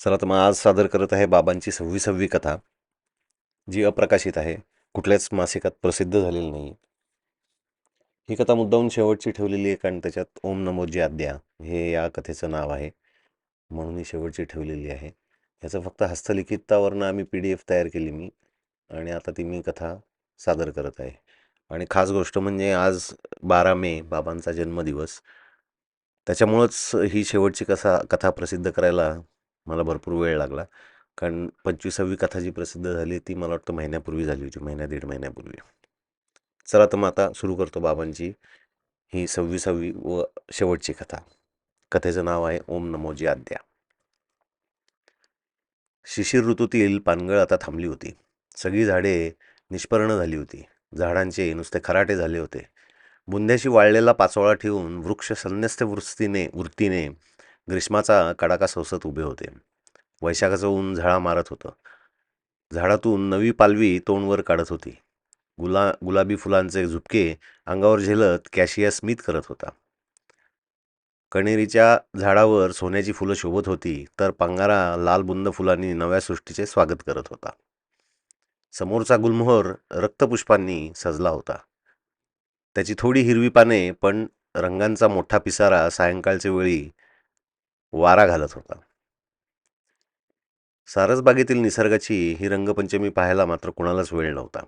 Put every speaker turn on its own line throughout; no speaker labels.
चला तर मग आज सादर करत आहे बाबांची 26वी कथा, जी अप्रकाशित आहे, कुठल्याच मासिकात प्रसिद्ध झालेली नाही. ही कथा मुद्दामून शेवटची ठेवलेली आहे, कारण त्याच्यात ओम नमोजी आद्या हे या कथेचं नाव आहे, म्हणून ही शेवटची ठेवलेली आहे. याचं फक्त हस्तलिखितावरनं आम्ही PDF तयार केली मी, आणि आता ती मी कथा सादर करत आहे. आणि खास गोष्ट म्हणजे आज 12 मे बाबांचा जन्मदिवस. त्याच्यामुळंच ही शेवटची कथा प्रसिद्ध करायला मला भरपूर वेळ लागला. कारण 25वी कथा जी प्रसिद्ध झाली ती मला वाटतं महिन्यापूर्वी झाली होती, महिन्या दीड महिन्यापूर्वी. चला तर मग आता सुरू करतो बाबांची ही 26वी व शेवटची कथा. कथेचं नाव आहे ओम नमोजी आद्या. शिशिर ऋतूतील पानगळ आता थांबली होती. सगळी झाडे निष्पर्ण झाली होती. झाडांचे नुसते खराटे झाले होते. बुंध्याशी वाळलेला पाचोळा ठेवून वृक्ष संन्यस्त वृत्तीने ग्रीष्माचा कडाका सोसत उभे होते. वैशाखाचं ऊन झळा मारत होतं. झाडातून नवी पालवी तोंडवर काढत होती. गुलाबी फुलांचे झुपके अंगावर झेलत कॅशिया स्मित करत होता. कणेरीच्या झाडावर सोन्याची फुलं शोभत होती, तर पांगारा लाल बुंद फुलांनी नव्या सृष्टीचे स्वागत करत होता. समोरचा गुलमोहर रक्तपुष्पांनी सजला होता. त्याची थोडी हिरवी पाने, पण रंगांचा मोठा पिसारा सायंकाळच्या वेळी वारा घालत होता. सारसबागेतील निसर्गाची ही रंगपंचमी पाहायला मात्र कुणालाच वेळ नव्हता.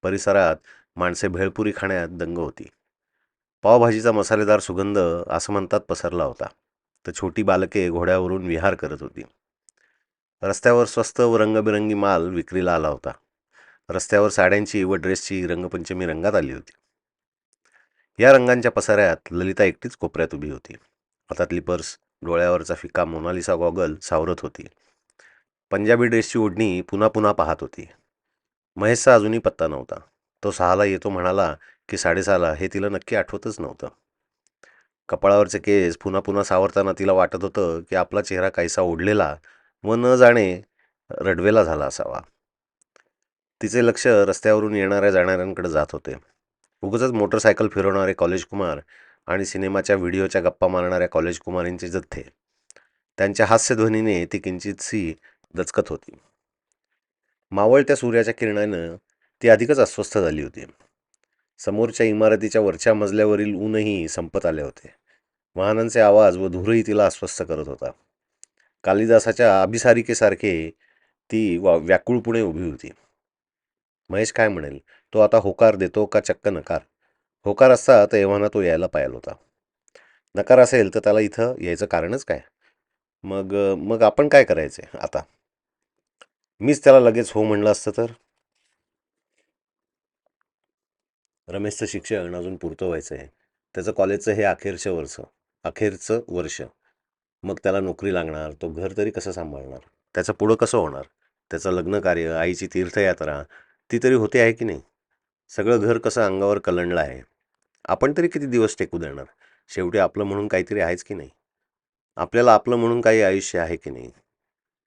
परिसरात माणसे भेळपुरी खाण्यात दंग होती. पावभाजीचा मसालेदार सुगंध आसमंतात पसरला होता, तर छोटी बालके घोड्यावरून विहार करत होती. रस्त्यावर स्वस्त व रंगबिरंगी माल विक्रीला आला होता. रस्त्यावर साड्यांची व ड्रेसची रंगपंचमी रंगात आली होती. या रंगांच्या पसाऱ्यात ललिता एकटीच कोपऱ्यात उभी होती. हातातली पर्स, डोळ्यावरचा फिका मोनालिसा गॉगल सावरत होती. पंजाबी ड्रेसची ओढणी पुन्हा पुन्हा पाहत होती. महेशचा अजूनही पत्ता नव्हता. तो 6ला येतो म्हणाला की 6:30ला हे तिला नक्की आठवतच नव्हतं. कपाळावरचे केस पुन्हा पुन्हा सावरताना तिला वाटत होतं की आपला चेहरा काहीसा ओढलेला व न जाणे रडवेला झाला असावा. तिचे लक्ष रस्त्यावरून येणाऱ्या जाणाऱ्यांकडे जात होते. उगाचच मोटरसायकल फिरवणारे कॉलेज कुमार आणि सिनेमाच्या व्हिडिओच्या गप्पा मारणाऱ्या कॉलेज कुमारींचे जथ्थे. त्यांच्या हास्यध्वनीने ती किंचितशी दचकत होती. मावळत्या सूर्याच्या किरणानं ती अधिकच अस्वस्थ झाली होती. समोरच्या इमारतीच्या वरच्या मजल्यावरील ऊनही संपत आले होते. वाहनांचे आवाज व धूरही तिला अस्वस्थ करत होता. कालिदासाच्या अभिसारिकेसारखे ती व्याकुळपणे उभी होती. महेश काय म्हणेल, तो आता होकार देतो का चक्क नकार? होकार असता तर एव्हाना तो यायला पाहिला होता. नकार असेल तर त्याला इथं यायचं कारणच काय? मग मग आपण काय करायचे आता? मीच त्याला लगेच हो म्हणलं असतं तर? रमेशचं शिक्षण अजून पुरतं व्हायचं आहे. त्याचं कॉलेजचं हे अखेरचं वर्ष. मग त्याला नोकरी लागणार, तो घर तरी कसं सांभाळणार? त्याचं पुढं कसं होणार? त्याचं लग्नकार्य, आईची तीर्थयात्रा, ती तरी होते आहे की नाही? सगळं घर कसं अंगावर कलंडलं आहे. आपण तरी किती दिवस टेकू देणार? शेवटी आपलं म्हणून काहीतरी आहेच की नाही? आपल्याला आपलं म्हणून काही आयुष्य आहे की नाही?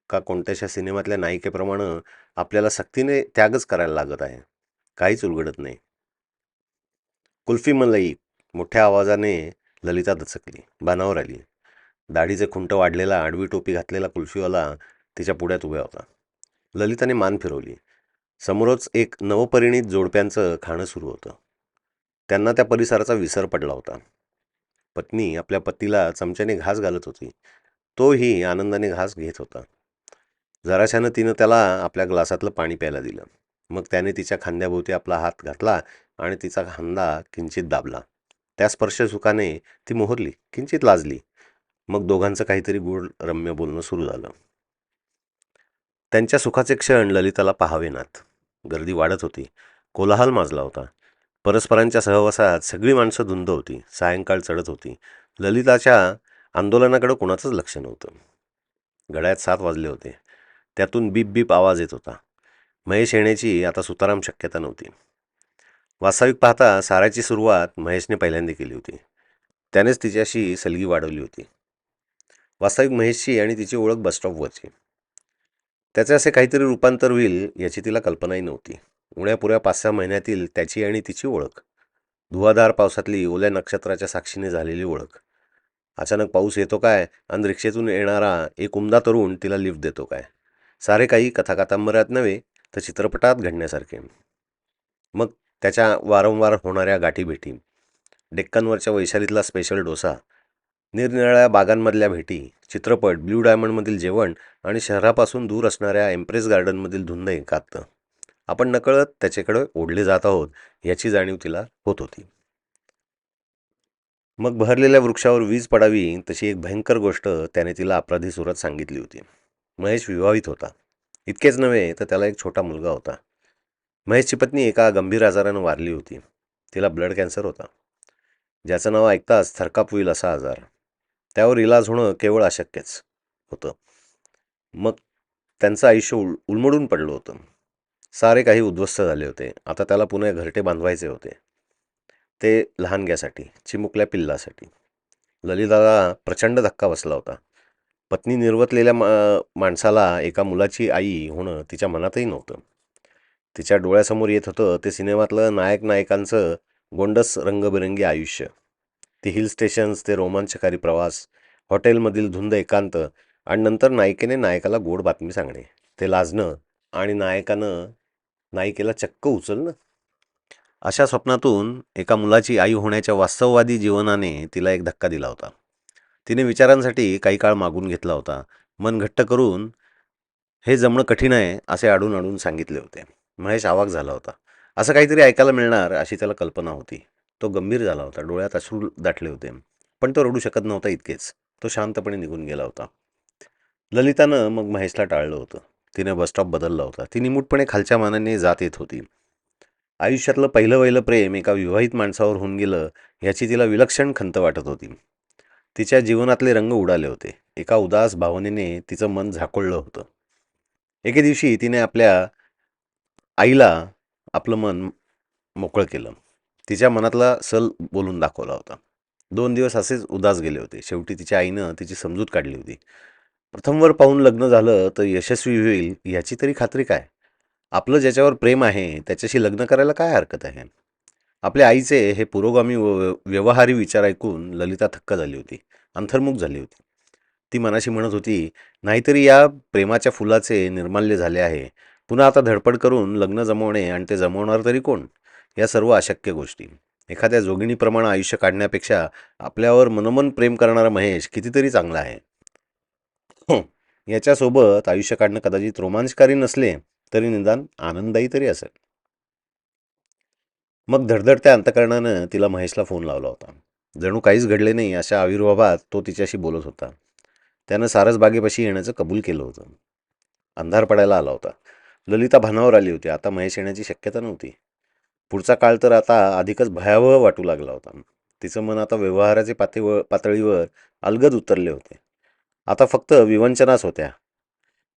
का कोणत्याशा सिनेमातल्या नायिकेप्रमाणे आपल्याला सक्तीने त्यागच करायला लागत आहे? काहीच उलगडत नाही. कुल्फी मलाई, मोठ्या आवाजाने ललिता दचकली, भानावर आली. दाढीचे खुंट वाढलेला, आडवी टोपी घातलेला कुल्फीवाला तिच्या पुढ्यात उभा होता. ललिताने मान फिरवली. समोरच एक नवपरिणीत जोडप्यांचं खाणं सुरू होतं. त्यांना त्या परिसराचा विसर पडला होता. पत्नी आपल्या पतीला चमच्याने घास घालत होती. तोही आनंदाने घास घेत होता. जराशानं तिनं त्याला आपल्या ग्लासातलं पाणी प्यायला दिलं. मग त्याने तिच्या खांद्याभोवती आपला हात घातला आणि तिचा खांदा किंचित दाबला. त्या स्पर्शसुखाने ती मोहरली, किंचित लाजली. मग दोघांचं काहीतरी गूढ रम्य बोलणं सुरू झालं. त्यांच्या सुखाचे क्षण ललिताला पाहावेनात. गर्दी वाढत होती. कोलाहल माजला होता. परस्परांच्या सहवासात सगळी माणसं धुंद होती. सायंकाळ चढत होती. ललिताच्या आंदोलनाकडे कुणाचंच लक्ष नव्हतं. घड्याळात 7 वाजले होते. त्यातून बीप बीप आवाज येत होता. महेश येण्याची आता सुताराम शक्यता नव्हती. वास्तविक पाहता साराची सुरुवात महेशने पहिल्यांदा केली होती. त्यानेच तिच्याशी सलगी वाढवली होती. वास्तविक महेशची आणि तिची ओळख बसस्टॉपवरची. त्याचे असे काहीतरी रूपांतर होईल याची तिला कल्पनाही नव्हती. उण्यापुऱ्या 5-6 महिन्यातील त्याची आणि तिची ओळख. धुवाधार पावसातली ओल्या नक्षत्राच्या साक्षीने झालेली ओळख. अचानक पाऊस येतो काय आणि रिक्षेतून येणारा एक उमदा तरुण तिला लिफ्ट देतो काय. सारे काही कथाकादंबऱ्यात नव्हे तर चित्रपटात घडण्यासारखे. मग त्याच्या वारंवार होणाऱ्या गाठीभेटी, डेक्कनवरच्या वैशालीतला स्पेशल डोसा, निरनिराळ्या बागांमधल्या भेटी, चित्रपट, ब्ल्यू डायमंडमधील जेवण आणि शहरापासून दूर असणाऱ्या एम्प्रेस गार्डनमधील धुंद एकांत. आपण नकळत त्याच्याकडे ओढले जात आहोत याची जाणीव तिला होत होती. मग बहरलेल्या वृक्षावर वीज पडावी तशी एक भयंकर गोष्ट त्याने तिला अपराधी सुरात सांगितली होती. महेश विवाहित होता. इतकेच नव्हे तर त्याला एक छोटा मुलगा होता. महेशची पत्नी एका गंभीर आजारानं वारली होती. तिला ब्लड कॅन्सर होता, ज्याचं नाव ऐकताच थरकाप होईल असा आजार. त्यावर इलाज होणं केवळ अशक्यच होतं. मग त्यांचं आयुष्य उलमडून पडलं होतं. सारे काही उद्ध्वस्त झाले होते. आता त्याला पुन्हा घरटे बांधवायचे होते, ते लहानग्यासाठी, चिमुकल्या पिल्लासाठी. ललिताला प्रचंड धक्का बसला होता. पत्नी निर्वतलेल्या माणसाला एका मुलाची आई होणं तिच्या मनातही नव्हतं. तिच्या डोळ्यासमोर येत होतं ते सिनेमातलं नायक नायकांचं गोंडस रंगबिरंगी आयुष्य. ती हिल स्टेशन्स, ते रोमांचकारी प्रवास, हॉटेलमधील धुंद एकांत आणि नंतर नायिकेने नायकाला गोड बातमी सांगणे, ते लाजणं आणि नायकानं नायिकेला चक्क उचलणं. अशा स्वप्नातून एका मुलाची आई होण्याच्या वास्तववादी जीवनाने तिला एक धक्का दिला होता. तिने विचारांसाठी काही काळ मागून घेतला होता. मन घट्ट करून हे जमणं कठीण आहे असे आडून आडून सांगितले होते. महेश अवाक झाला होता. असं काहीतरी ऐकायला मिळणार अशी त्याला कल्पना होती. तो गंभीर झाला होता. डोळ्यात अश्रू दाटले होते. पण तो रडू शकत नव्हता इतकेच. तो शांतपणे निघून गेला होता. ललितानं मग महेशला टाळलं होतं. तिने बसस्टॉप बदलला होता. ती निमूटपणे खालच्या मानाने जात येत होती. आयुष्यातलं पहिलं वहिलं प्रेम एका विवाहित माणसावर होऊन गेलं याची तिला विलक्षण खंत वाटत होती. तिच्या जीवनातले रंग उडाले होते. एका उदास भावनेने तिचं मन झाकोळलं होतं. एके दिवशी तिने आपल्या आईला आपलं मन मोकळं केलं. तिच्या मनातला सल बोलून दाखवला होता. 2 दिवस असेच उदास गेले होते. शेवटी तिच्या आईनं तिची समजूत काढली होती. प्रथमवर पाहून लग्न झालं तर यशस्वी होईल याची तरी खात्री काय? आपलं ज्याच्यावर प्रेम आहे त्याच्याशी लग्न करायला काय हरकत आहे? आपल्या आईचे हे पुरोगामी व्यवहारी विचार ऐकून ललिता थक्क झाली होती, अंतर्मुख झाली होती. ती मनाशी म्हणत होती, नाहीतरी या प्रेमाच्या फुलाचे निर्माल्य झाले आहे. पुन्हा आता धडपड करून लग्न जमवणे आणि ते जमवणार तरी कोण? या सर्व अशक्य गोष्टी. एखाद्या जोगिनीप्रमाणे आयुष्य काढण्यापेक्षा आपल्यावर मनोमन प्रेम करणारा महेश कितीतरी चांगला आहे. याच्यासोबत आयुष्य काढणं कदाचित रोमांचकारी नसले तरी निदान आनंददायी तरी असेल. मग धडधडत्या अंतकरणानं तिला महेशला फोन लावला होता. जणू काहीच घडले नाही अशा आविर्भावात तो तिच्याशी बोलत होता. त्यानं सारस बागेपाशी येण्याचं कबूल केलं होतं. अंधार पडायला आला होता. ललिता भानावर आली होती. आता महेश येण्याची शक्यता नव्हती. पुढचा काळ तर आता अधिकच भयावह वाटू लागला होता. तिचं मन आता व्यवहाराचे पातळीवर अलगद उतरले होते. आता फक्त विवंचनाच होत्या.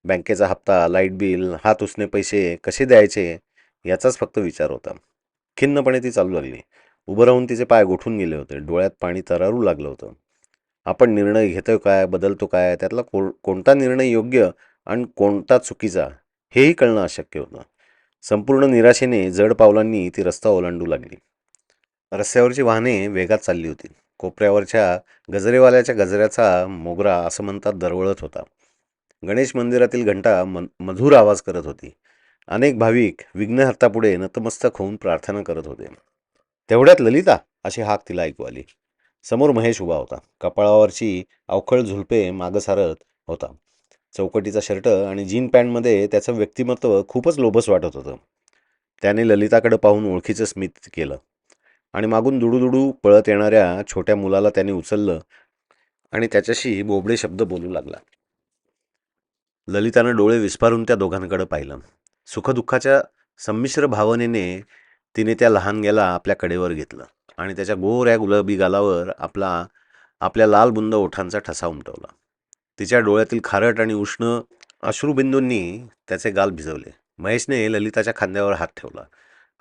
बँकेचा हप्ता, लाईट बिल, हात उसने पैसे कसे द्यायचे याचाच फक्त विचार होता. खिन्नपणे ती चालू लागली. उभं राहून तिचे पाय गोठून गेले होते. डोळ्यात पाणी तरारू लागलं होतं. आपण निर्णय घेतोय काय, बदलतो काय, त्यातला कोणता निर्णय योग्य आणि कोणता चुकीचा हेही कळणं अशक्य होतं. संपूर्ण निराशेने जड पावलांनी ती रस्ता ओलांडू लागली. रस्त्यावरची वाहने वेगात चालली होती. कोपऱ्यावरच्या गजरेवाल्याच्या गजऱ्याचा मोगरा असं म्हणतात दरवळत होता. गणेश मंदिरातील घंटा मधुर आवाज करत होती. अनेक भाविक विघ्नहर्तापुढे नतमस्तक होऊन प्रार्थना करत होते. तेवढ्यात ललिता अशी हाक तिला ऐकू आली. समोर महेश उभा होता. कपाळावरची अवखळ झुलपे मागं सारत होता. चौकटीचा शर्ट आणि जीन पॅन्टमध्ये त्याचं व्यक्तिमत्व खूपच लोभस वाटत होतं. त्याने ललिताकडे पाहून ओळखीचं स्मित केलं आणि मागून दुडूदुडू पळत येणाऱ्या छोट्या मुलाला त्याने उचललं आणि त्याच्याशी बोबडे शब्द बोलू लागला. ललितानं डोळे विस्फारून त्या दोघांकडे पाहिलं. सुखदुःखाच्या संमिश्र भावनेने तिने त्या लहानग्याला आपल्या कडेवर घेतलं आणि त्याच्या गोऱ्या गुलाबी गालावर आपल्या लाल बुंद ओठांचा ठसा उमटवला. तिच्या डोळ्यातील खारट आणि उष्ण अश्रुबिंदूंनी त्याचे गाल भिजवले. महेशने ललिताच्या खांद्यावर हात ठेवला.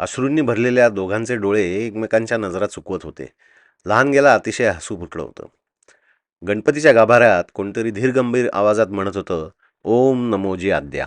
अश्रूंनी भरलेल्या दोघांचे डोळे एकमेकांच्या नजरा चुकवत होते. लहानग्याला अतिशय हसू फुटलं होतं. गणपतीच्या गाभाऱ्यात कोणतरी धीरगंभीर आवाजात म्हणत होतं, ओम नमोजी आद्या.